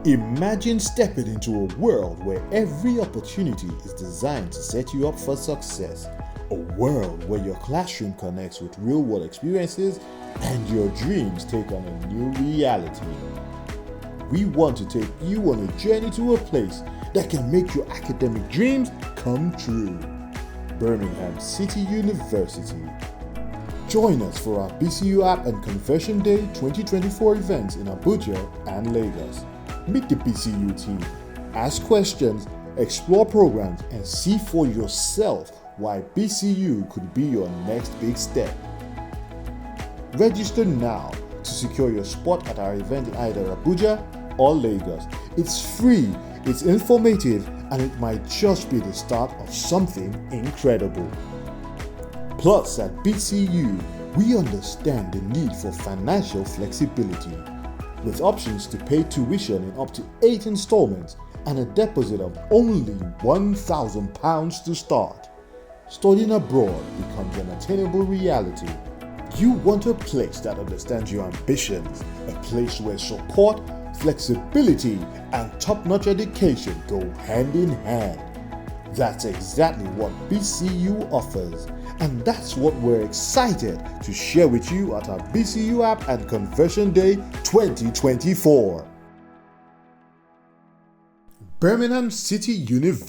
Imagine stepping into a world where every opportunity is designed to set you up for success. A world where your classroom connects with real-world experiences and your dreams take on a new reality. We want to take you on a journey to a place that can make your academic dreams come true. Birmingham City University. Join us for our BCU App and Conversion Day 2024 events in Abuja and Lagos. Meet the BCU team, ask questions, explore programs, and see for yourself why BCU could be your next big step. Register now to secure your spot at our event in either Abuja or Lagos. It's free, it's informative, and it might just be the start of something incredible. Plus, at BCU, we understand the need for financial flexibility, with options to pay tuition in up to 8 installments and a deposit of only £1,000 to start. Studying abroad becomes an attainable reality. You want a place that understands your ambitions, a place where support, flexibility, and top-notch education go hand in hand. That's exactly what BCU offers, and that's what we're excited to share with you at our BCU App and Conversion Day 2024. Birmingham City University.